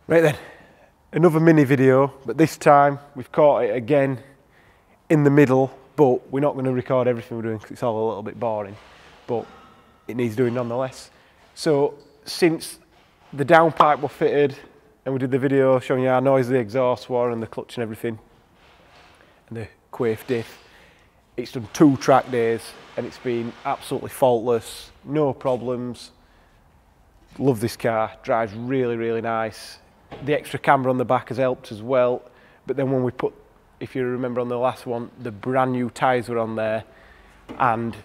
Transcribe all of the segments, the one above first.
Right then, another mini video, but this time we've caught it again in the middle, but we're not going to record everything we're doing because it's all a little bit boring, but it needs doing nonetheless. So since the downpipe were fitted and we did the video showing you how noisy the exhaust were and the clutch and everything and the quaif diff, it's done 2 track days and it's been absolutely faultless, no problems. Love this car, drives really, really nice. The extra camber on the back has helped as well, but then when we put, if you remember on the last one, the brand new tyres were on there and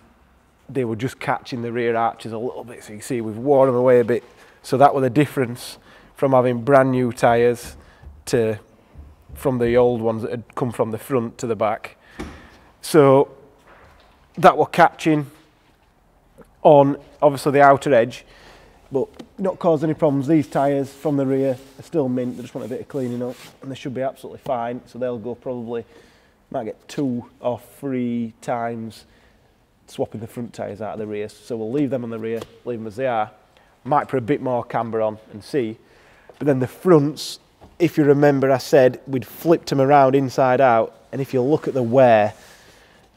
they were just catching the rear arches a little bit, so you can see we've worn them away a bit. So that was the difference from having brand new tyres to from the old ones that had come from the front to the back. So that were catching on obviously the outer edge, but not caused any problems. These tyres from the rear are still mint, they just want a bit of cleaning up and they should be absolutely fine. So they'll go probably, might get 2 or 3 times swapping the front tyres out of the rear. So we'll leave them on the rear, leave them as they are. Might put a bit more camber on and see. But then the fronts, if you remember I said we'd flipped them around inside out, and if you look at the wear,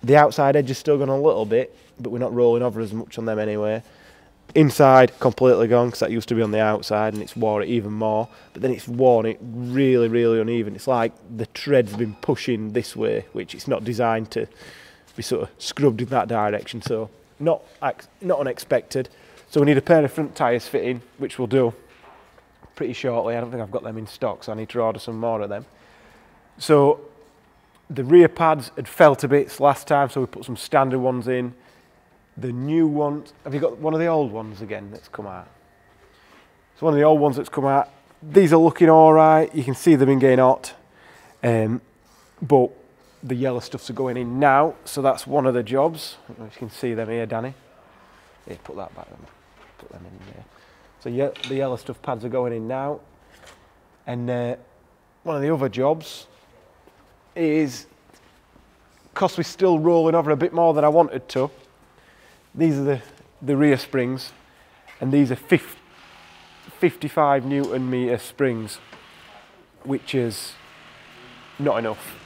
the outside edge is still gone a little bit, but we're not rolling over as much on them anyway. Inside completely gone because that used to be on the outside and it's wore it even more, but then it's worn it really, really uneven. It's like the tread's been pushing this way, which it's not designed to be sort of scrubbed in that direction, so not unexpected. So we need a pair of front tyres fitting, which we'll do pretty shortly. I don't think I've got them in stock, so I need to order some more of them. So the rear pads had felt a bit last time, so we put some standard ones in. The new ones, have you got one of the old ones again that's come out? So one of the old ones that's come out, these are looking all right. You can see they've been getting hot, but the yellow stuffs are going in now, so that's one of the jobs. I don't know if you can see them here, Danny. Here, put that back, put them in there. So yeah, the yellow stuff pads are going in now. And one of the other jobs is, because we're still rolling over a bit more than I wanted to, these are the rear springs, and these are 55 Newton meter springs, which is not enough.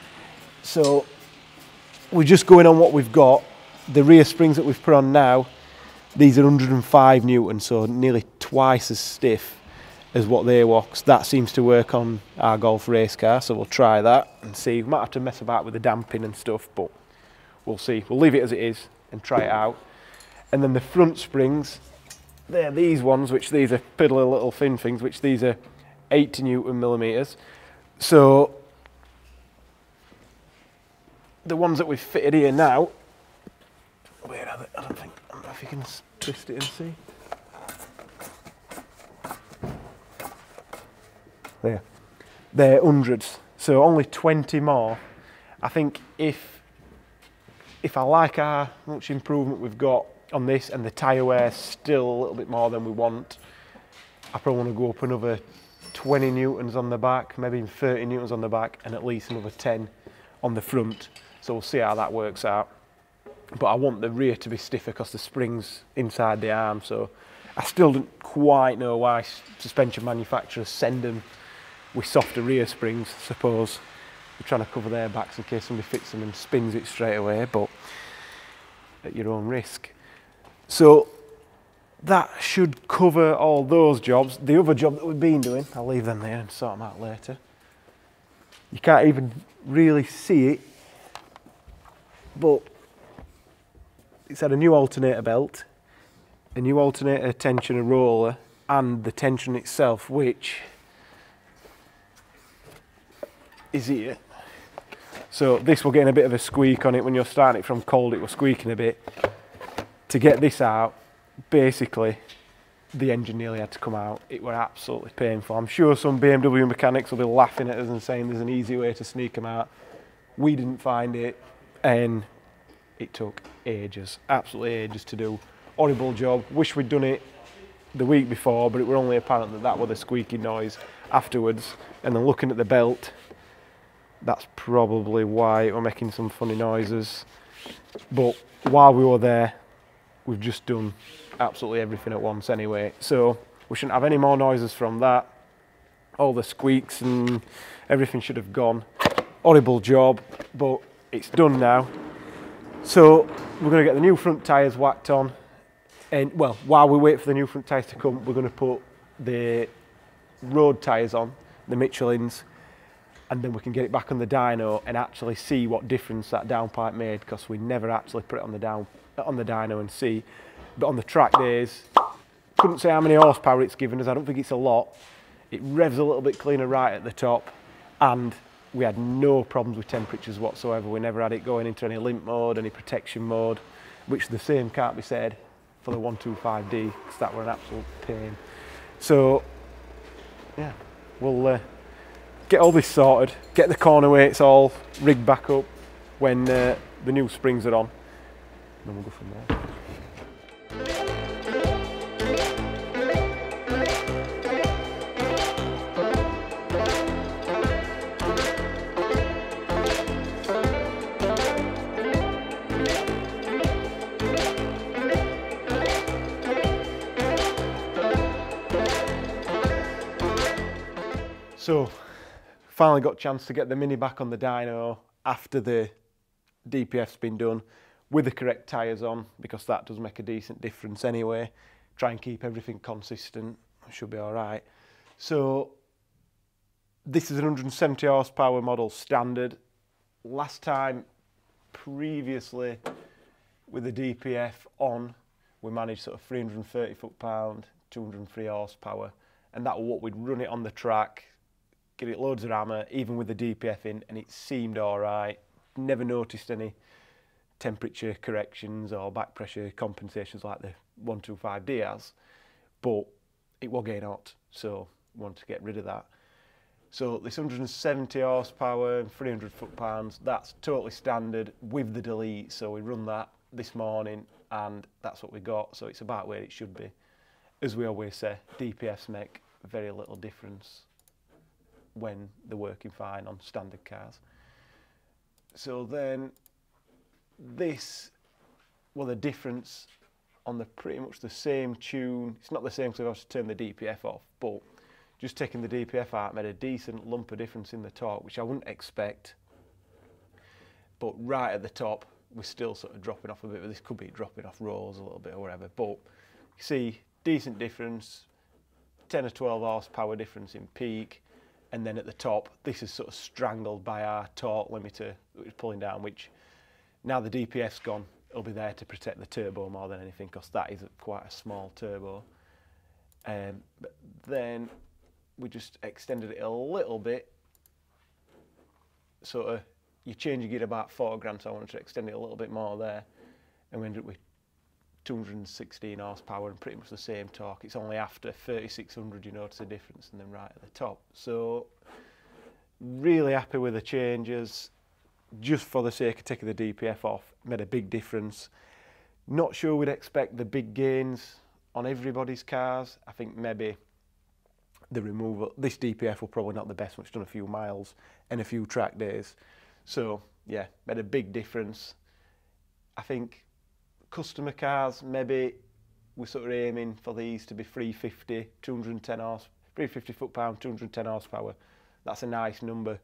So we're just going on what we've got. The rear springs that we've put on now, these are 105 Newton, so nearly twice as stiff as what they were. That seems to work on our Golf race car, so we'll try that and see. We might have to mess about with the damping and stuff, but we'll see. We'll leave it as it is and try it out. And then the front springs, they're these ones, which these are piddly little thin things, which these are 80 Newton millimeters. So the ones that we've fitted here now, where are they? I don't know if you can twist it and see. There, they're hundreds, so only 20 more. I think if I like how much improvement we've got on this and the tyre wear still a little bit more than we want, I probably want to go up another 20 newtons on the back, maybe 30 newtons on the back, and at least another 10 on the front. So we'll see how that works out. But I want the rear to be stiffer because the spring's inside the arm, so I still don't quite know why suspension manufacturers send them with softer rear springs. I suppose they're trying to cover their backs in case somebody fits them and spins it straight away, but at your own risk. So that should cover all those jobs. The other job that we've been doing, I'll leave them there and sort them out later. You can't even really see it, but it's had a new alternator belt, a new alternator tensioner roller, and the tension itself, which is here. So this will get a bit of a squeak on it when you're starting it from cold. It was squeaking a bit. To get this out, basically, the engine nearly had to come out. It were absolutely painful. I'm sure some BMW mechanics will be laughing at us and saying there's an easy way to sneak them out. We didn't find it, and it took ages, absolutely ages to do. Horrible job. Wish we'd done it the week before, but it were only apparent that that was the squeaky noise afterwards. And then looking at the belt, that's probably why it were making some funny noises. But while we were there, we've just done absolutely everything at once anyway. So we shouldn't have any more noises from that. all the squeaks and everything should have gone. Horrible job, but it's done now. So we're going to get the new front tyres whacked on, and well, while we wait for the new front tyres to come, we're going to put the road tyres on, the Michelins, and then we can get it back on the dyno and actually see what difference that downpipe made, because we never actually put it on the dyno and see. But on the track days, couldn't say how many horsepower it's given us. I don't think it's a lot. It revs a little bit cleaner right at the top, and we had no problems with temperatures whatsoever. We never had it going into any limp mode, any protection mode, which the same can't be said for the 125D, because that were an absolute pain. So yeah, we'll get all this sorted, get the corner weights all rigged back up when the new springs are on, and then we'll go from there. So, finally got a chance to get the Mini back on the dyno after the DPF's been done with the correct tyres on, because that does make a decent difference anyway. Try and keep everything consistent, should be alright. So, this is an 170 horsepower model standard. Last time, previously, with the DPF on, we managed sort of 330 foot-pound, 203 horsepower, and that was what we'd run it on the track, get it loads of hammer, even with the DPF in, and it seemed alright. Never noticed any temperature corrections or back pressure compensations like the 125D has, but it was getting hot, so we wanted to get rid of that. So this 170 horsepower and 300 foot-pounds, that's totally standard with the delete, so we run that this morning and that's what we got, so it's about where it should be. As we always say, DPFs make very little difference when they're working fine on standard cars. So then this, well, the difference on the pretty much the same tune, it's not the same because I've to turn the DPF off, but just taking the DPF out made a decent lump of difference in the torque, which I wouldn't expect. But right at the top, we're still sort of dropping off a bit, but this could be dropping off rolls a little bit or whatever. But you see, decent difference, 10 or 12 horsepower difference in peak. And then at the top, this is sort of strangled by our torque limiter that was pulling down, which now the DPF's gone, it'll be there to protect the turbo more than anything, because that is quite a small turbo. But then we just extended it a little bit. Sort of, you change your gear about 4 grand, so I wanted to extend it a little bit more there. And we ended up with 216 horsepower and pretty much the same torque. It's only after 3600 you notice a difference, and then right at the top. So really happy with the changes. Just for the sake of taking the DPF off, made a big difference. Not sure we'd expect the big gains on everybody's cars. I think maybe the removal, this DPF will probably not the best, much done a few miles and a few track days. So yeah, made a big difference. I think customer cars, maybe we're sort of aiming for these to be 350, 210 horse, 350 foot-pound, 210 horsepower. That's a nice number,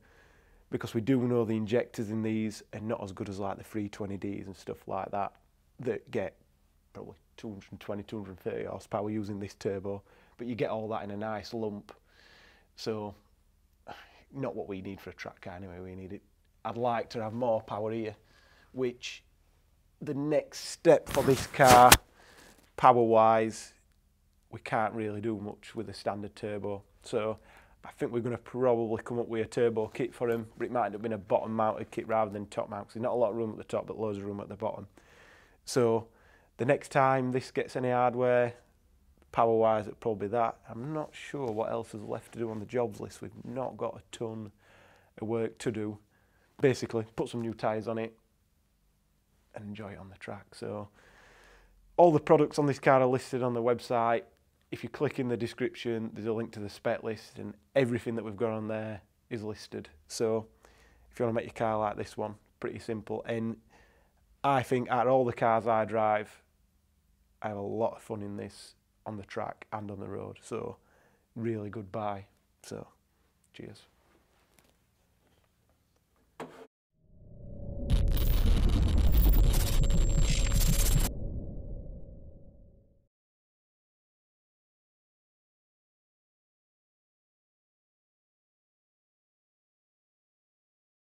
because we do know the injectors in these are not as good as like the 320Ds and stuff like that, that get probably 220, 230 horsepower using this turbo, but you get all that in a nice lump. So not what we need for a track car anyway. We need it. I'd like to have more power here, which the next step for this car, power-wise, we can't really do much with a standard turbo. So I think we're going to probably come up with a turbo kit for him, but it might end up being a bottom-mounted kit rather than top-mount, because there's not a lot of room at the top, but loads of room at the bottom. So the next time this gets any hardware, power-wise, it'll probably be that. I'm not sure what else is left to do on the jobs list. We've not got a ton of work to do. Basically, put some new tyres on it and enjoy it on the track. So all the products on this car are listed on the website. If you click in the description, there's a link to the spec list, and everything that we've got on there is listed. So if you want to make your car like this one, pretty simple. And I think out of all the cars I drive, I have a lot of fun in this on the track and on the road. So really good buy. So Cheers.